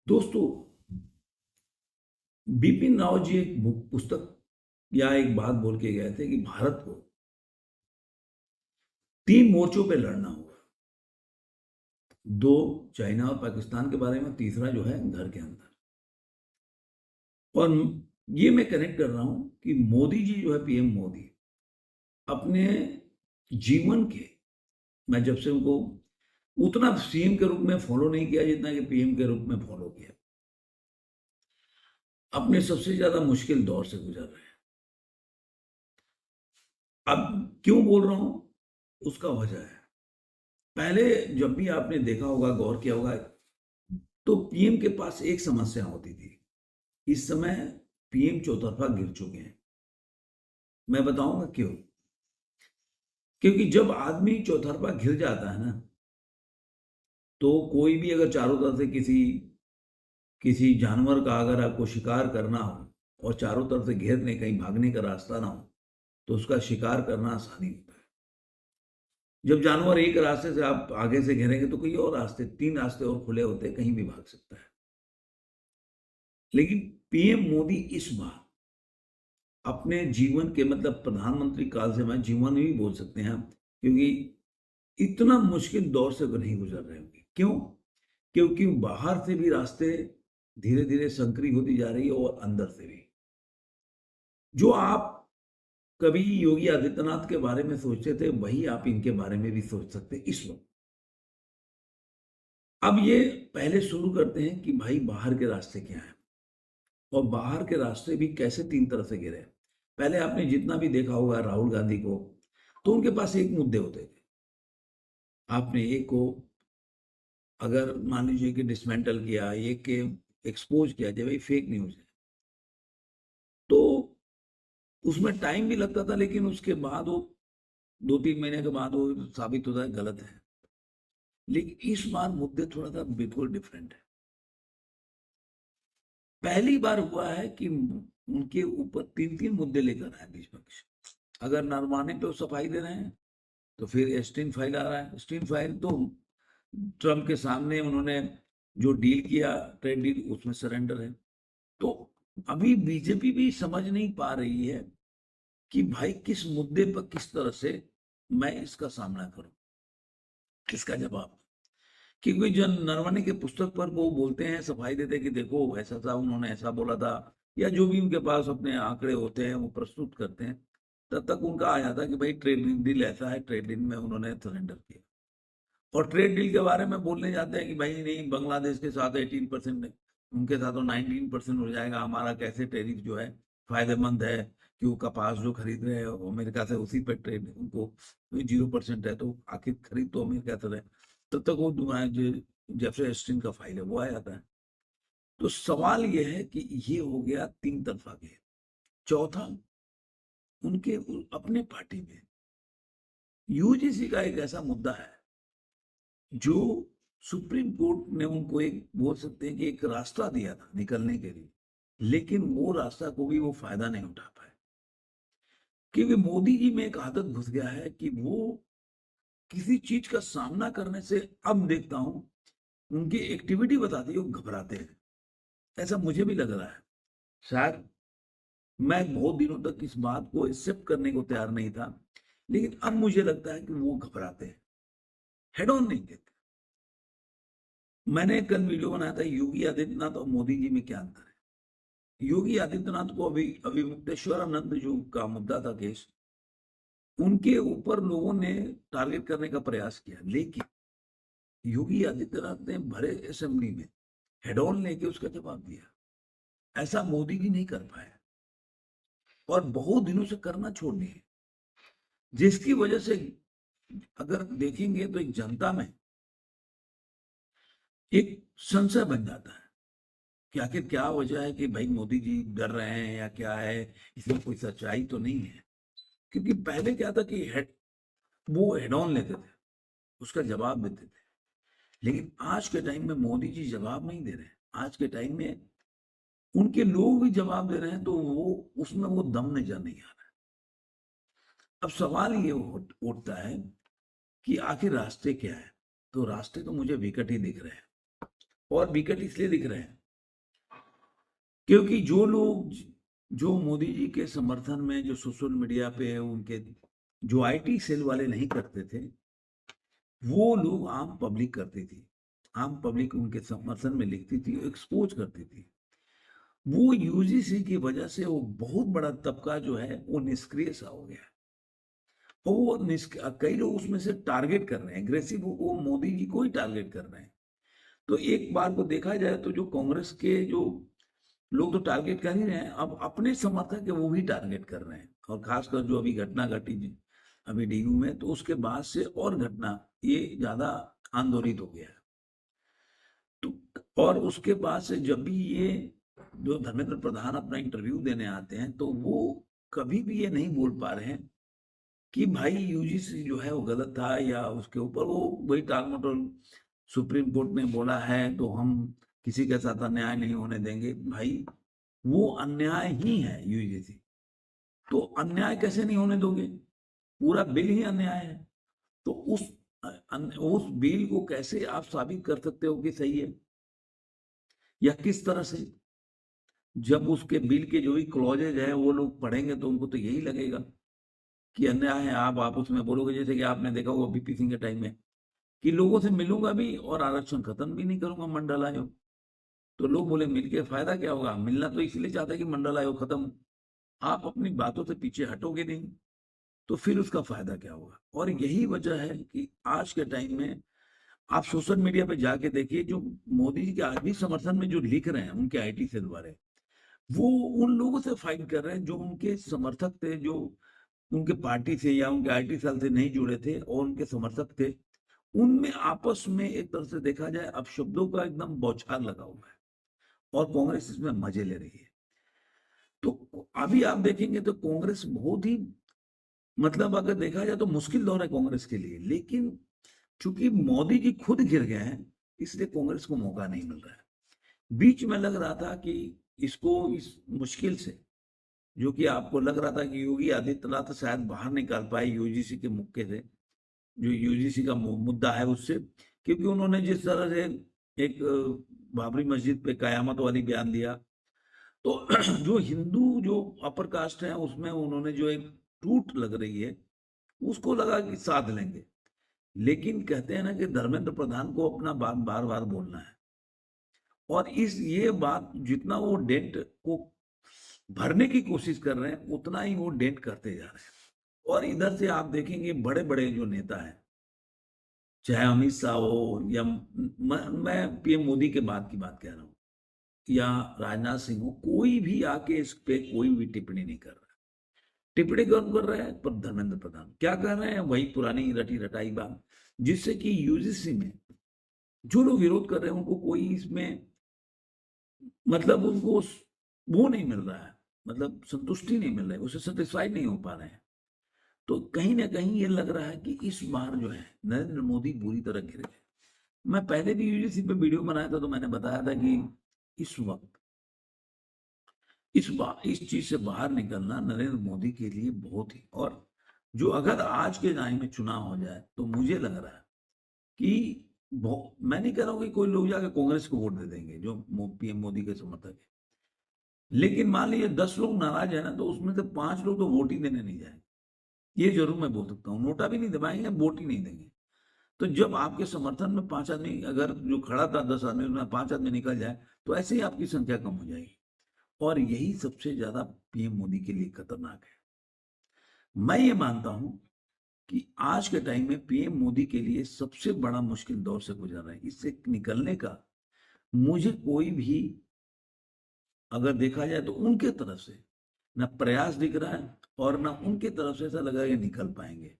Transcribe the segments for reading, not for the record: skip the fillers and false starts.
दोस्तों, बिपिन रावत जी एक पुस्तक या एक बात बोल के गए थे कि भारत को 3 मोर्चों पे लड़ना होगा। दो, चाइना और पाकिस्तान के बारे में, तीसरा जो है घर के अंदर। और ये मैं कनेक्ट कर रहा हूं कि मोदी जी जो है, पीएम मोदी, अपने जीवन के, मैं जब से उनको उतना सीएम के रूप में फॉलो नहीं किया जितना कि पीएम के रूप में फॉलो किया, अपने सबसे ज्यादा मुश्किल दौर से गुजर रहे हैं। अब क्यों बोल रहा हूं, उसका वजह है। पहले जब भी आपने देखा होगा, गौर किया होगा, तो पीएम के पास एक समस्या होती थी। इस समय पीएम चौतरफा गिर चुके हैं। मैं बताऊंगा क्यों। क्योंकि जब आदमी चौतरफा घिर जाता है ना, तो कोई भी अगर चारों तरफ से किसी किसी जानवर का अगर आपको शिकार करना हो और चारों तरफ से घेर ने, कहीं भागने का रास्ता ना हो, तो उसका शिकार करना आसानी होता है। जब जानवर एक रास्ते से आप आगे से घेरेंगे तो कोई और रास्ते, 3 रास्ते और खुले होते हैं, कहीं भी भाग सकता है। लेकिन पीएम मोदी इस बार अपने जीवन के, मतलब प्रधानमंत्री काल से, मैं जीवन भी बोल सकते हैं आप, क्योंकि इतना मुश्किल दौर से तो नहीं गुजर रहे होंगे। क्यों? क्योंकि बाहर से भी रास्ते धीरे धीरे संकरी होती जा रही है और अंदर से भी। जो आप कभी योगी आदित्यनाथ के बारे में सोचते थे, वही आप इनके बारे में भी सोच सकते इस वक्त। अब ये पहले शुरू करते हैं कि भाई बाहर के रास्ते क्या है, और बाहर के रास्ते भी कैसे 3 तरफ से गिरे। पहले आपने जितना भी देखा होगा राहुल गांधी को, तो उनके पास एक मुद्दे होते थे। आपने एक को अगर मान लीजिए कि डिसमेंटल किया, एक के एक्सपोज किया, जब भाई फेक न्यूज है, तो उसमें टाइम भी लगता था, लेकिन उसके बाद वो 2-3 महीने के बाद वो साबित होता है गलत है। लेकिन इस बार मुद्दे थोड़ा सा बिल्कुल डिफरेंट है। पहली बार हुआ है कि उनके ऊपर 3-3 मुद्दे लेकर आए बीच पक्ष। अगर नरवाने पे वो सफाई दे रहे हैं, तो फिर एस्टीन फाइल आ रहा है। एस्टीन फाइल तो ट्रम्प के सामने उन्होंने जो डील किया, ट्रेड डील, उसमें सरेंडर है। तो अभी बीजेपी भी समझ नहीं पा रही है कि भाई किस मुद्दे पर किस तरह से मैं इसका सामना करूं, किसका जवाब। क्योंकि जो नरवणे के पुस्तक पर वो बोलते हैं, सफाई देते हैं कि देखो ऐसा था, उन्होंने ऐसा बोला था, या जो भी उनके पास अपने आंकड़े होते हैं वो प्रस्तुत करते हैं। तब तक उनका आ जाता है कि भाई ट्रेड डील ऐसा है, ट्रेड डील में उन्होंने सरेंडर किया। और ट्रेड डील के बारे में बोलने जाते हैं कि भाई नहीं, बांग्लादेश के साथ 18% है, उनके साथ तो 19% हो जाएगा, हमारा कैसे टैरिफ जो है फायदेमंद है, कि वो कपास जो खरीद रहे हैं अमेरिका से, उसी पर ट्रेड उनको 0% है, तो आखिर खरीद तो अमेरिका से रहे। तब तक वो जेफरी एस्टिन का फाइल है, वो आ जाता है। तो सवाल ये है कि ये हो गया 3 तरफा के। चौथा, उनके अपने पार्टी में यूजीसी का एक ऐसा मुद्दा है जो सुप्रीम कोर्ट ने उनको एक, बोल सकते हैं कि एक रास्ता दिया था निकलने के लिए, लेकिन वो रास्ता को भी वो फायदा नहीं उठा पाए। क्योंकि मोदी जी में एक आदत घुस गया है कि वो किसी चीज का सामना करने से, अब देखता हूं उनकी एक्टिविटी बताती है, वो घबराते हैं। ऐसा मुझे भी लग रहा है। शायद मैं बहुत दिनों तक इस बात को एक्सेप्ट करने को तैयार नहीं था, लेकिन अब मुझे लगता है कि वो घबराते हैं, हेड ऑन नहीं देते। मैंने कल वीडियो बनाया था, योगी आदित्यनाथ और मोदी जी में क्या अंतर है। योगी आदित्यनाथ को अभी अभिमुक्तेश्वरानंद जो का मुद्दा था, केस, उनके ऊपर लोगों ने टारगेट करने का प्रयास किया, लेकिन योगी आदित्यनाथ ने भरे असेंबली में हेड ऑन लेके उसका जवाब दिया। ऐसा मोदी जी नहीं कर पाए, और बहुत दिनों से करना छोड़ दिए, जिसकी वजह से अगर देखेंगे तो एक जनता में एक संशय बन जाता है कि आखिर क्या वजह है कि भाई मोदी जी डर रहे हैं या क्या है, इसमें कोई सच्चाई तो नहीं है। क्योंकि पहले क्या था कि वो हेड ऑन लेते थे, उसका जवाब देते थे। लेकिन आज के टाइम में मोदी जी जवाब नहीं दे रहे हैं। आज के टाइम में उनके लोग भी जवाब दे रहे हैं, तो वो उसमें वो दम नजर नहीं आ रहा है। अब सवाल ये उठता है कि आखिर रास्ते क्या है। तो रास्ते तो मुझे विकट ही दिख रहे हैं। और विकट इसलिए दिख रहे हैं क्योंकि जो लोग जो मोदी जी के समर्थन में जो सोशल मीडिया पे उनके जो आईटी सेल वाले नहीं करते थे, वो लोग आम पब्लिक करती थी। आम पब्लिक उनके समर्थन में लिखती थी, एक्सपोज करती थी। वो यूजीसी की वजह से वो बहुत बड़ा तबका जो है वो निष्क्रिय सा हो गया। और वो कई लोग उसमें से टारगेट कर रहे हैं, एग्रेसिव वो मोदी जी को ही टारगेट कर रहे हैं। तो एक बार को देखा जाए तो जो कांग्रेस के जो लोग तो टारगेट कर ही रहे हैं, अब अपने समर्थक है वो भी टारगेट कर रहे हैं। और खासकर जो अभी घटना घटी अभी डीयू में, तो उसके बाद से और घटना ये ज्यादा आंदोलित हो गया है। तो और उसके बाद से जब भी ये जो धर्मेंद्र प्रधान अपना इंटरव्यू देने आते हैं, तो वो कभी भी ये नहीं बोल पा रहे हैं कि भाई यूजीसी जो है वो गलत था, या उसके ऊपर वो वही टालमटोल सुप्रीम कोर्ट ने बोला है तो हम किसी के साथ अन्याय नहीं होने देंगे। भाई वो अन्याय ही है यूजीसी, तो अन्याय कैसे नहीं होने दोगे? पूरा बिल ही अन्याय है। तो उस बिल को कैसे आप साबित कर सकते हो कि सही है, या किस तरह से? जब उसके बिल के जो भी क्लॉजेज है वो लोग पढ़ेंगे तो उनको तो यही लगेगा कि अन्याय है। आप उसमें बोलोगे, जैसे कि आपने देखा होगा बीपी सिंह के टाइम में, कि लोगों से मिलूंगा भी और आरक्षण खत्म भी नहीं करूंगा मंडल आयोग। तो लोग बोले मिलके फायदा क्या होगा? मिलना तो इसलिए चाहते हैं कि मंडल आयोग खत्म हो। आप अपनी बातों से पीछे हटोगे नहीं, तो फिर उसका फायदा क्या होगा? और यही वजह है कि आज के टाइम में आप सोशल मीडिया पे जाके देखिए, जो मोदी जी के आज भी समर्थन में जो लिख रहे हैं उनके आईटी सेल वाले, वो उन लोगों से फाइट कर रहे हैं जो उनके समर्थक थे, जो उनके पार्टी से या उनके आईटी सेल से नहीं जुड़े थे और उनके समर्थक थे। उनमें आपस में एक तरह से देखा जाए अब शब्दों का एकदम बौछार लगा हुआ है, और कांग्रेस इसमें मजे ले रही है। तो अभी आप देखेंगे तो कांग्रेस बहुत ही, मतलब अगर देखा जाए तो मुश्किल दौर है कांग्रेस के लिए। लेकिन चूंकि मोदी जी खुद गिर गए हैं, इसलिए कांग्रेस को मौका नहीं मिल रहा है। बीच में लग रहा था कि इसको इस मुश्किल से, जो कि आपको लग रहा था कि योगी आदित्यनाथ शायद बाहर निकाल पाए यूजीसी के मुक्के से, जो यूजीसी का मुद्दा है उससे, क्योंकि उन्होंने जिस तरह से एक बाबरी मस्जिद पे कयामत वाली बयान दिया, तो जो हिंदू जो अपर कास्ट है उसमें उन्होंने जो एक टूट लग रही है, उसको लगा कि साध लेंगे। लेकिन कहते हैं ना कि धर्मेंद्र प्रधान को अपना बात बार बार बोलना है, और इस ये बात जितना वो डेंट को भरने की कोशिश कर रहे हैं, उतना ही वो डेंट करते जा रहे हैं। और इधर से आप देखेंगे बड़े बड़े जो नेता हैं, चाहे अमित शाह हो या मैं पीएम मोदी के बाद की बात कह रहा हूँ, या राजनाथ सिंह हो, कोई भी आके इस पे कोई भी टिप्पणी नहीं कर रहा। टिप्पणी कौन कर रहा है? पर धर्मेंद्र प्रधान क्या कर रहे हैं? वही पुरानी रटी रटाई बात, जिससे कि यूजीसी में जो लोग विरोध कर रहे हैं उनको कोई इसमें, मतलब उनको वो नहीं मिल रहा है, मतलब संतुष्टि नहीं मिल रही, उससे सेटिस्फाइड नहीं हो पा रहे हैं। तो कहीं ना कहीं ये लग रहा है कि इस बार जो है नरेंद्र मोदी बुरी तरह गिर गए। मैं पहले भी यूजीसी पे वीडियो बनाया था, तो मैंने बताया था कि इस वक्त इस चीज से बाहर निकलना नरेंद्र मोदी के लिए बहुत ही, और जो अगर आज के टाइम में चुनाव हो जाए तो मुझे लग रहा है कि मैं नहीं कह रहा हूँ कि कोई लोग जाकर कांग्रेस को वोट दे देंगे जो पीएम मोदी के समर्थक है, लेकिन मान लीजिए 10 लोग नाराज है ना, तो उसमें से 5 लोग तो वोट ही देने नहीं जाएंगे। ये जरूर मैं बोल सकता हूँ, नोटा भी नहीं दबाएंगे, वोट ही नहीं देंगे। तो जब आपके समर्थन में 5 आदमी, अगर जो खड़ा था 10 आदमी, उसमें 5 आदमी निकल जाए, तो ऐसे ही आपकी संख्या कम हो जाएगी। और यही सबसे ज्यादा पीएम मोदी के लिए खतरनाक है। मैं ये मानता हूं कि आज के टाइम में पीएम मोदी के लिए सबसे बड़ा मुश्किल दौर से गुजर रहा है। इससे निकलने का मुझे कोई भी, अगर देखा जाए तो उनके तरफ से ना प्रयास दिख रहा है, और ना उनके तरफ से ऐसा लगा कि निकल पाएंगे।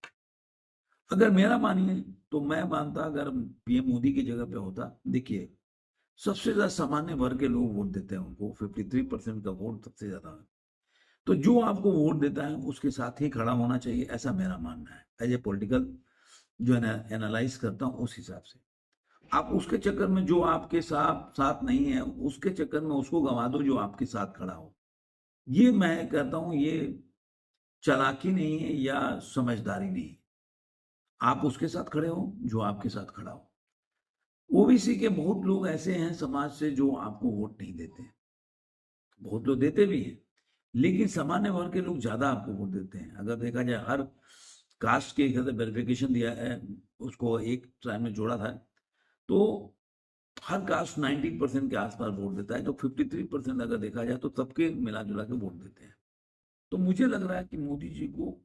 अगर मेरा मानिए तो मैं मानता, अगर पीएम मोदी की जगह पे होता, देखिए सबसे ज्यादा सामान्य वर्ग के लोग वोट देते हैं उनको, 53% का वोट सबसे ज्यादा है। तो जो आपको वोट देता है उसके साथ ही खड़ा होना चाहिए, ऐसा मेरा मानना है। एज ए पॉलिटिकल जो एनालाइज करता हूँ उस हिसाब से, आप उसके चक्कर में जो आपके साथ साथ नहीं है, उसके चक्कर में उसको गंवा दो जो आपके साथ खड़ा हो। ये मैं कहता हूँ, ये चालाकी नहीं है या समझदारी नहीं है। आप उसके साथ खड़े हो जो आपके साथ खड़ा हो। ओबीसी के बहुत लोग ऐसे हैं समाज से जो आपको वोट नहीं देते, बहुत लोग देते भी हैं, लेकिन सामान्य वर्ग के लोग ज्यादा आपको वोट देते हैं। अगर देखा जाए हर कास्ट के वेरिफिकेशन दिया है, उसको एक टाइम में जोड़ा था, तो हर कास्ट 90% के आसपास वोट देता है, तो 53% अगर देखा जाए तो सबके मिला जुला के वोट देते हैं। तो मुझे लग रहा है कि मोदी जी को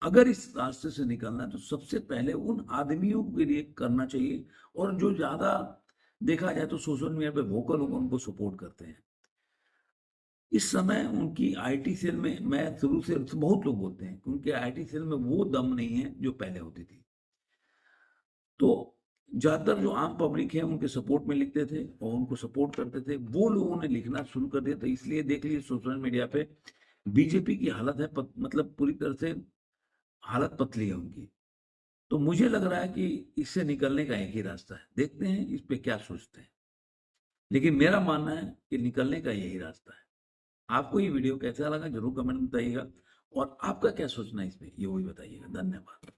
अगर इस रास्ते से निकलना है तो सबसे पहले उन आदमियों के लिए करना चाहिए, और जो ज्यादा देखा जाए तो सोशल मीडिया पे वोकल होकर उनको सपोर्ट करते हैं। इस समय उनकी आईटी सेल में, मैं शुरू से बहुत लोग बोलते हैं कि उनके आईटी सेल में वो दम नहीं है जो पहले होती थी। तो ज्यादातर जो आम पब्लिक है उनके सपोर्ट में लिखते थे और उनको सपोर्ट करते थे, वो लोगों ने लिखना शुरू कर दिया। तो इसलिए देख लीजिए सोशल मीडिया पे बीजेपी की हालत है मतलब पूरी तरह से हालत पतली है उनकी। तो मुझे लग रहा है कि इससे निकलने का एक ही रास्ता है, देखते हैं इस पे क्या सोचते हैं, लेकिन मेरा मानना है कि निकलने का यही रास्ता है। आपको ये वीडियो कैसा लगा जरूर कमेंट में बताइएगा, और आपका क्या सोचना है इस पे ये भी बताइएगा। धन्यवाद।